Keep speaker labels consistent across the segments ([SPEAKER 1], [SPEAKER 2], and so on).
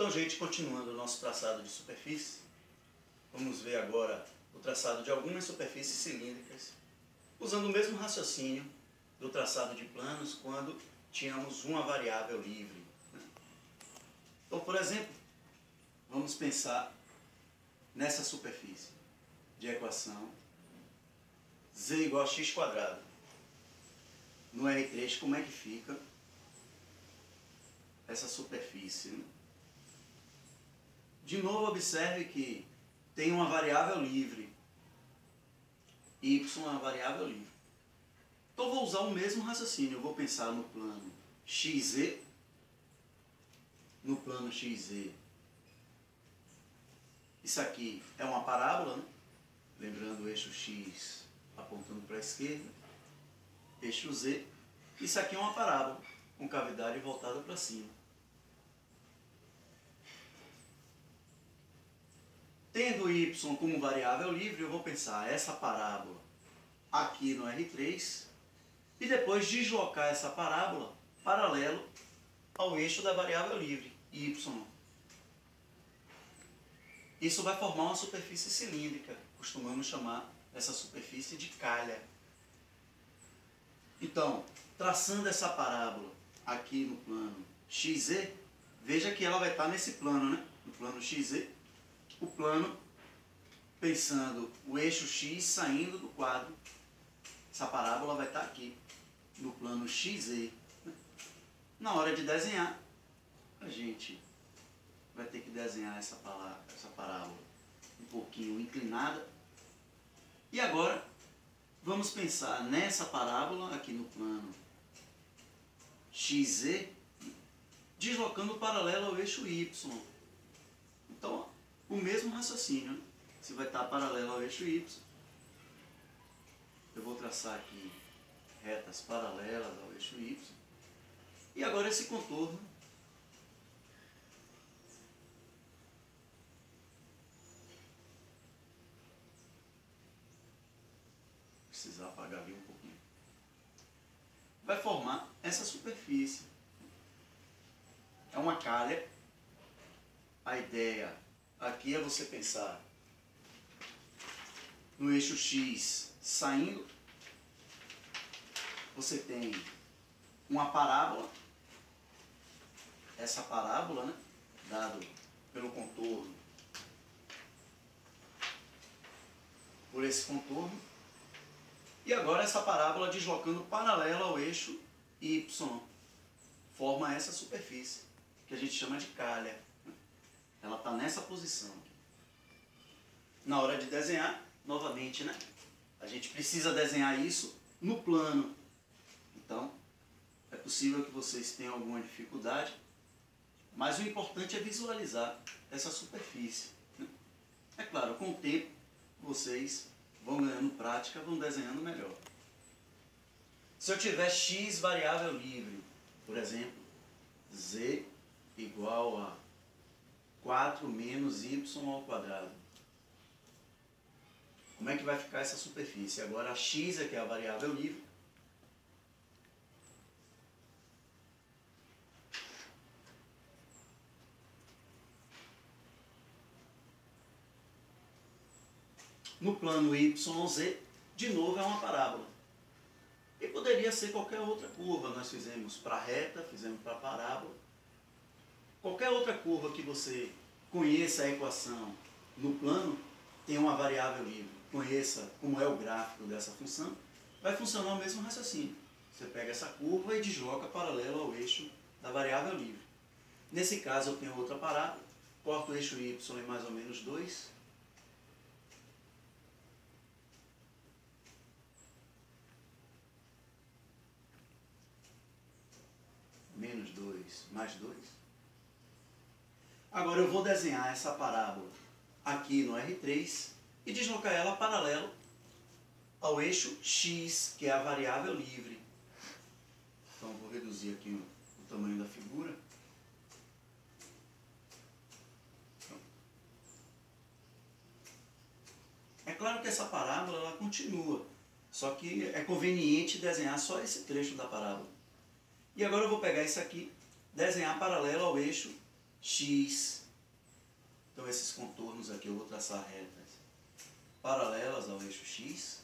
[SPEAKER 1] Então, gente, continuando o nosso traçado de superfície, vamos ver agora o traçado de algumas superfícies cilíndricas, usando o mesmo raciocínio do traçado de planos quando tínhamos uma variável livre. Então, por exemplo, vamos pensar nessa superfície de equação z igual a x². No R3, como é que fica essa superfície, né? De novo, observe que tem uma variável livre. Y é uma variável livre. Então, vou usar o mesmo raciocínio. Eu vou pensar no plano xz. No plano xz, isso aqui é uma parábola, né? Lembrando o eixo x apontando para a esquerda, eixo z. Isso aqui é uma parábola, com cavidade voltada para cima. Tendo y como variável livre, eu vou pensar essa parábola aqui no R3 e depois deslocar essa parábola paralelo ao eixo da variável livre, y. Isso vai formar uma superfície cilíndrica, costumamos chamar essa superfície de calha. Então, traçando essa parábola aqui no plano xz, veja que ela vai estar nesse plano, né? No plano xz, o plano pensando o eixo x saindo do quadro. Essa parábola vai estar aqui, no plano xz. Na hora de desenhar, a gente vai ter que desenhar essa parábola um pouquinho inclinada. E agora, vamos pensar nessa parábola aqui no plano xz, deslocando paralelo ao eixo y. Então, o mesmo raciocínio, né? Se vai estar paralelo ao eixo y, eu vou traçar aqui retas paralelas ao eixo y. E agora esse contorno precisar apagar ali um pouquinho, vai formar essa superfície. É uma calha. A ideia aqui é você pensar no eixo x saindo, você tem uma parábola, essa parábola, né, dado pelo contorno, por esse contorno, e agora essa parábola deslocando paralela ao eixo y, forma essa superfície, que a gente chama de calha. Ela está nessa posição aqui. Na hora de desenhar, novamente, né, a gente precisa desenhar isso no plano. Então, é possível que vocês tenham alguma dificuldade, mas o importante é visualizar essa superfície, né? É claro, com o tempo, vocês vão ganhando prática, vão desenhando melhor. Se eu tiver x variável livre, por exemplo, z igual a 4 menos y ao quadrado, como é que vai ficar essa superfície? Agora a x é que é a variável livre. No plano YZ, de novo é uma parábola. E poderia ser qualquer outra curva. Nós fizemos para reta, fizemos para parábola. Qualquer outra curva que você conheça a equação no plano, tem uma variável livre. Conheça como é o gráfico dessa função, vai funcionar o mesmo raciocínio. Você pega essa curva e desloca paralelo ao eixo da variável livre. Nesse caso eu tenho outra parábola, corto o eixo y em mais ou menos 2. Menos 2 mais 2. Agora eu vou desenhar essa parábola aqui no R3 e deslocar ela paralelo ao eixo x, que é a variável livre. Então eu vou reduzir aqui o tamanho da figura. É claro que essa parábola ela continua, só que é conveniente desenhar só esse trecho da parábola. E agora eu vou pegar isso aqui, desenhar paralelo ao eixo x. Então esses contornos aqui eu vou traçar retas paralelas ao eixo x.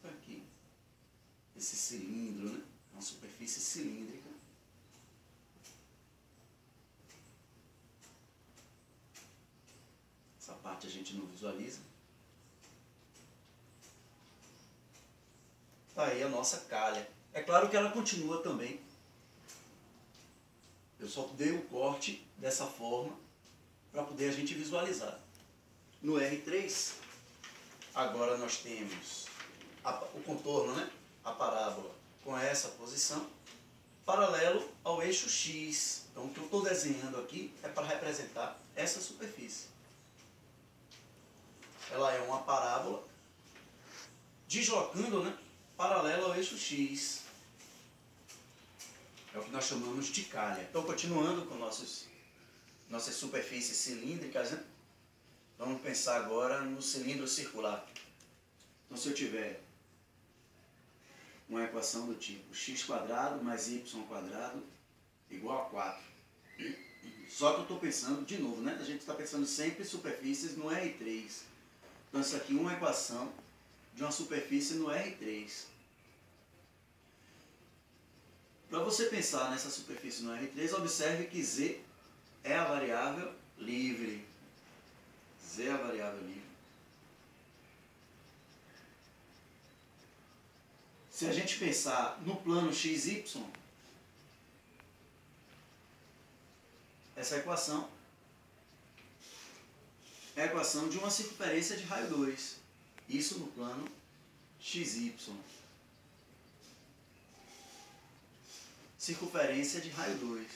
[SPEAKER 1] Aqui, esse cilindro, né? Uma superfície cilíndrica. Essa parte a gente não visualiza. Tá aí a nossa calha. É claro que ela continua também. Eu só dei o corte dessa forma para poder a gente visualizar. No R3, agora nós temos o contorno, né? A parábola com essa posição, paralelo ao eixo X. Então o que eu estou desenhando aqui é para representar essa superfície. Ela é uma parábola deslocando, né? Paralelo ao eixo X. É o que nós chamamos de calha. Então, continuando com nossas superfícies cilíndricas, né? Vamos pensar agora no cilindro circular. Então, se eu tiver uma equação do tipo x² mais y² igual a 4. Só que eu estou pensando, de novo, né? A gente está pensando sempre em superfícies no R3. Então, isso aqui é uma equação de uma superfície no R3. Para você pensar nessa superfície no R3, observe que Z é a variável livre. Z é a variável livre. Se a gente pensar no plano XY, essa equação é a equação de uma circunferência de raio 2. Isso no plano XY. Circunferência de raio 2.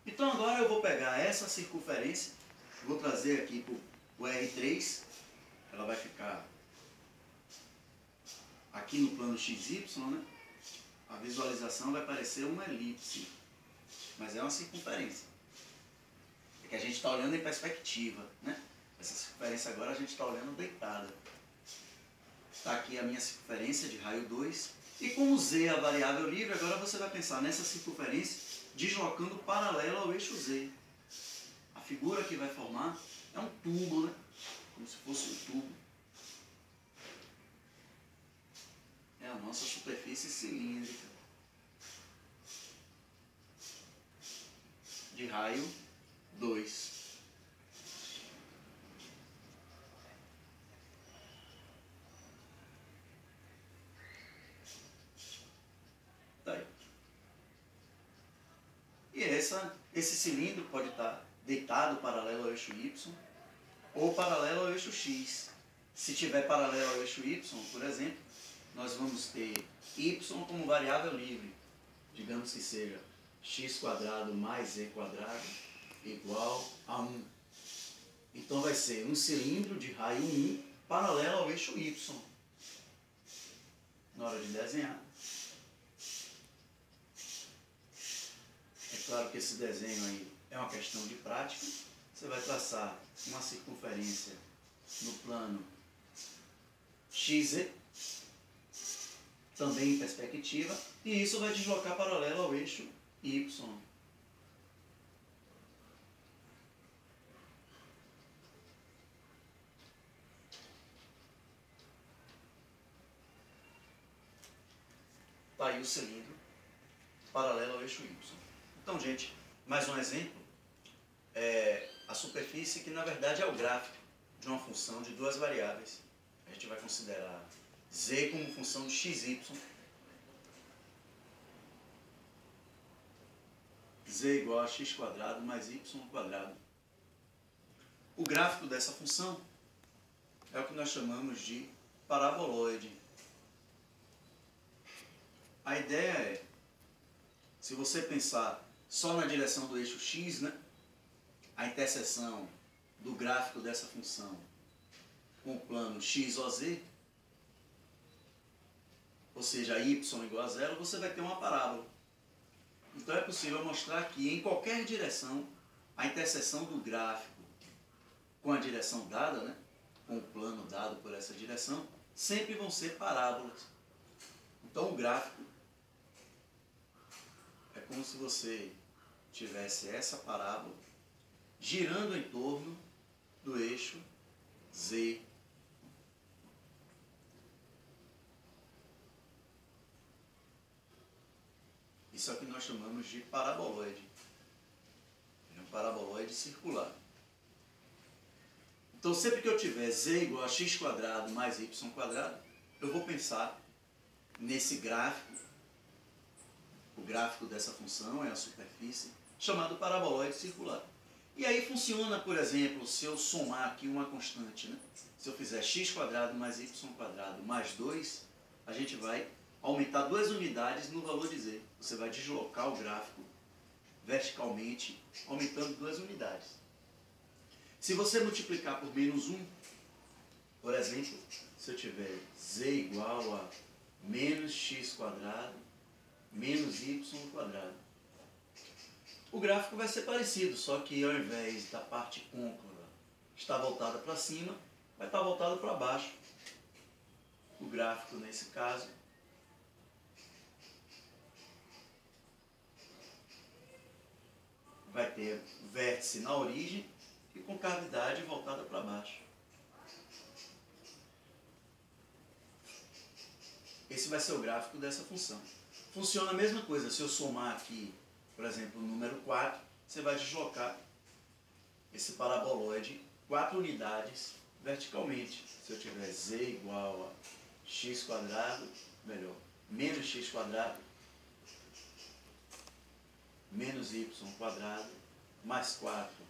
[SPEAKER 1] Então agora eu vou pegar essa circunferência, vou trazer aqui para o R3, ela vai ficar aqui no plano XY, né? A visualização vai parecer uma elipse, mas é uma circunferência. É que a gente está olhando em perspectiva, né? Essa circunferência agora a gente está olhando deitada. Está aqui a minha circunferência de raio 2. E como Z é a variável livre, agora você vai pensar nessa circunferência deslocando paralelo ao eixo Z. A figura que vai formar é um tubo, né? Como se fosse um tubo. É a nossa superfície cilíndrica de raio 2. E esse cilindro pode estar deitado paralelo ao eixo Y ou paralelo ao eixo X. Se tiver paralelo ao eixo Y, por exemplo, nós vamos ter Y como variável livre. Digamos que seja x² mais z² igual a 1. Então vai ser um cilindro de raio 1 paralelo ao eixo Y. Na hora de desenhar. É claro que esse desenho aí é uma questão de prática. Você vai traçar uma circunferência no plano XZ, também em perspectiva, e isso vai deslocar paralelo ao eixo Y. Está aí o cilindro paralelo ao eixo Y. Então, gente, mais um exemplo. A superfície que, na verdade, é o gráfico de uma função de duas variáveis. A gente vai considerar z como função de xy. Z igual a x² mais y². O gráfico dessa função é o que nós chamamos de paraboloide. A ideia é, se você pensar só na direção do eixo x, né, a interseção do gráfico dessa função com o plano XOZ, ou seja, y igual a 0, você vai ter uma parábola. Então é possível mostrar que em qualquer direção a interseção do gráfico com a direção dada, né, com o plano dado por essa direção, sempre vão ser parábolas. Então o gráfico é como se você tivesse essa parábola girando em torno do eixo Z. Isso é o que nós chamamos de paraboloide. É um paraboloide circular. Então, sempre que eu tiver z igual a x² mais y², eu vou pensar nesse gráfico. O gráfico dessa função é a superfície, chamado paraboloide circular. E aí funciona, por exemplo, se eu somar aqui uma constante, né? Se eu fizer x² mais y² mais 2, a gente vai aumentar 2 unidades no valor de z. Você vai deslocar o gráfico verticalmente, aumentando 2 unidades. Se você multiplicar por menos 1, por exemplo, se eu tiver z igual a menos x² menos y², o gráfico vai ser parecido, só que ao invés da parte côncava estar voltada para cima, vai estar voltada para baixo. O gráfico, nesse caso, vai ter vértice na origem e com cavidade voltada para baixo. Esse vai ser o gráfico dessa função. Funciona a mesma coisa, se eu somar aqui, por exemplo, o número 4, você vai deslocar esse paraboloide 4 unidades verticalmente. Se eu tiver z igual a x², melhor, menos x² menos y² mais 4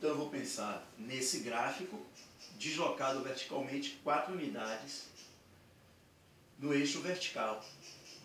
[SPEAKER 1] Então eu vou pensar nesse gráfico deslocado verticalmente 4 unidades no eixo vertical.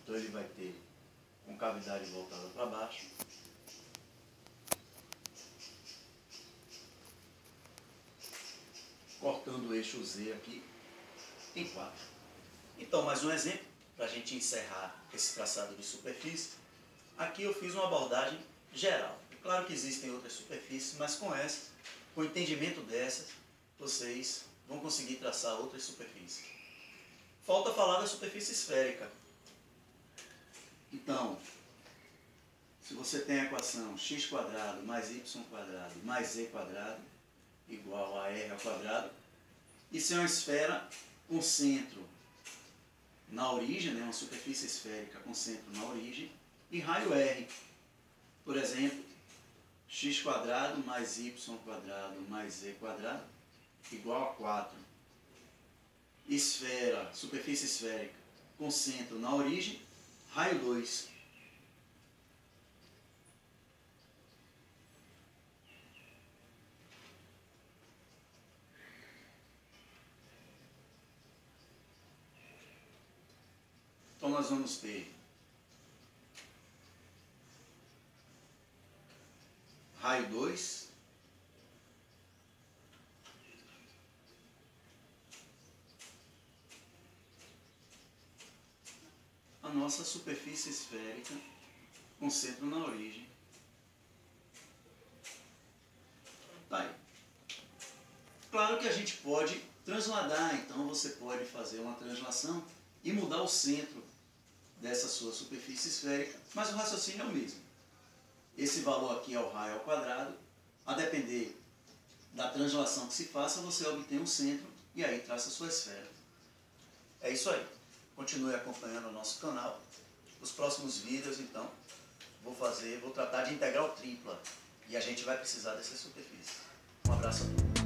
[SPEAKER 1] Então ele vai ter concavidade voltada para baixo, cortando o eixo Z aqui em 4. Então, mais um exemplo, para a gente encerrar esse traçado de superfície. Aqui eu fiz uma abordagem geral. Claro que existem outras superfícies, mas com essa, com o entendimento dessas, vocês vão conseguir traçar outras superfícies. Falta falar da superfície esférica. Então, se você tem a equação x² mais y² mais z² igual a r², isso é uma esfera com centro na origem, né, uma superfície esférica com centro na origem, e raio r. Por exemplo, x² mais y² mais z² igual a 4. Esfera, superfície esférica com centro na origem, raio 2. Então nós vamos ter raio 2, a nossa superfície esférica com centro na origem. Tá aí. Claro que a gente pode transladar, então você pode fazer uma translação e mudar o centro dessa sua superfície esférica, mas o raciocínio é o mesmo. Esse valor aqui é o raio ao quadrado, a depender da translação que se faça, você obtém um centro e aí traça a sua esfera. É isso aí. Continue acompanhando o nosso canal. Os próximos vídeos, então, vou tratar de integral tripla e a gente vai precisar dessa superfície. Um abraço a todos.